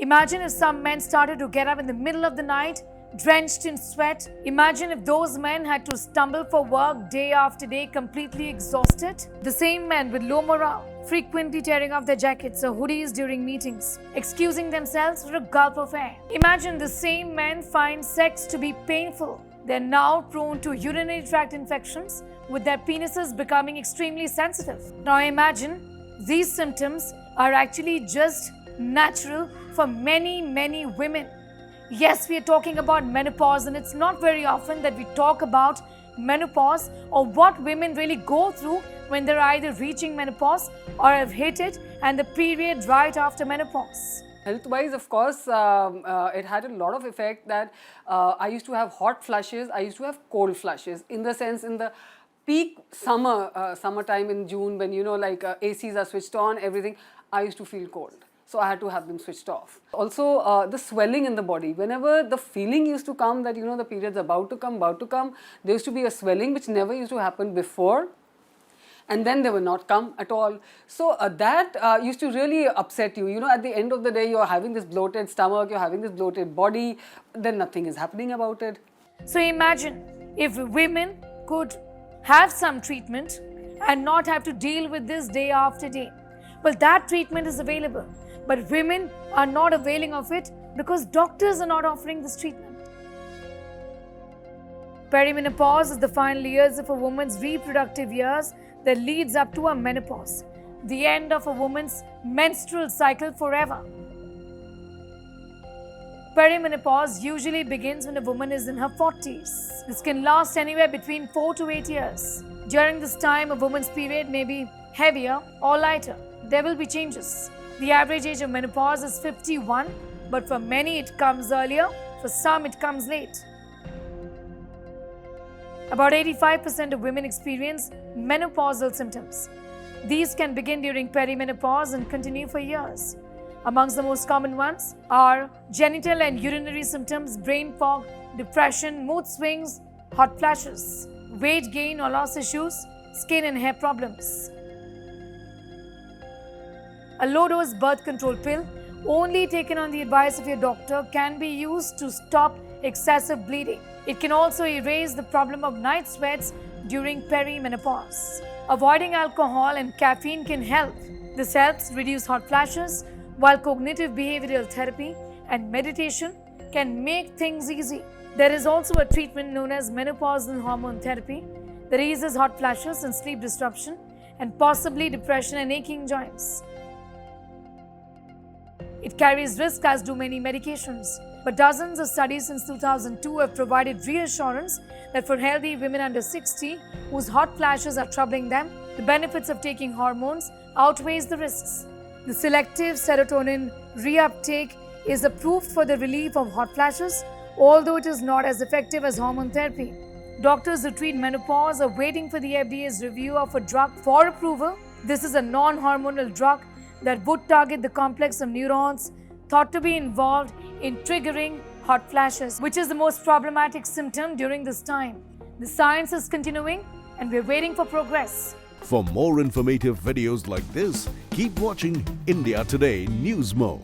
Imagine if some men started to get up in the middle of the night, drenched in sweat. Imagine if those men had to stumble for work day after day, completely exhausted. The same men with low morale, frequently tearing off their jackets or hoodies during meetings, excusing themselves for a gulp of air. Imagine the same men find sex to be painful. They're now prone to urinary tract infections, with their penises becoming extremely sensitive. Now imagine these symptoms are actually just natural for many women. Yes, we are talking about menopause, and it's not very often that we talk about menopause or what women really go through when they're either reaching menopause or have hit it and the period right after menopause. Health-wise, of course, it had a lot of effect that I used to have hot flushes, I used to have cold flushes. In the sense, in the peak summertime in June, when ACs are switched on, everything, I used to feel cold. So I had to have them switched off. Also, the swelling in the body. Whenever the feeling used to come that, the period's about to come, there used to be a swelling which never used to happen before. And then they will not come at all. So that used to really upset you. At the end of the day, you're having this bloated stomach, you're having this bloated body, then nothing is happening about it. So imagine if women could have some treatment and not have to deal with this day after day. Well, that treatment is available, but women are not availing of it because doctors are not offering this treatment. Perimenopause is the final years of a woman's reproductive years that leads up to a menopause, the end of a woman's menstrual cycle forever. Perimenopause usually begins when a woman is in her 40s. This can last anywhere between 4 to 8 years. During this time, a woman's period may be heavier or lighter. There will be changes. The average age of menopause is 51, but for many it comes earlier, for some it comes late. About 85% of women experience menopausal symptoms. These can begin during perimenopause and continue for years. Amongst the most common ones are genital and urinary symptoms, brain fog, depression, mood swings, hot flashes, weight gain or loss issues, skin and hair problems. A low-dose birth control pill, only taken on the advice of your doctor, can be used to stop excessive bleeding. It can also erase the problem of night sweats during perimenopause. Avoiding alcohol and caffeine can help. This helps reduce hot flashes, while cognitive behavioral therapy and meditation can make things easy. There is also a treatment known as menopausal hormone therapy that eases hot flashes and sleep disruption and possibly depression and aching joints. It carries risk, as do many medications, but dozens of studies since 2002 have provided reassurance that for healthy women under 60 whose hot flashes are troubling them, the benefits of taking hormones outweighs the risks. The selective serotonin reuptake is approved for the relief of hot flashes, although it is not as effective as hormone therapy. Doctors who treat menopause are waiting for the FDA's review of a drug for approval. This is a non-hormonal drug that would target the complex of neurons thought to be involved in triggering hot flashes, which is the most problematic symptom during this time. The science is continuing and we're waiting for progress. For more informative videos like this, keep watching India Today News Mo.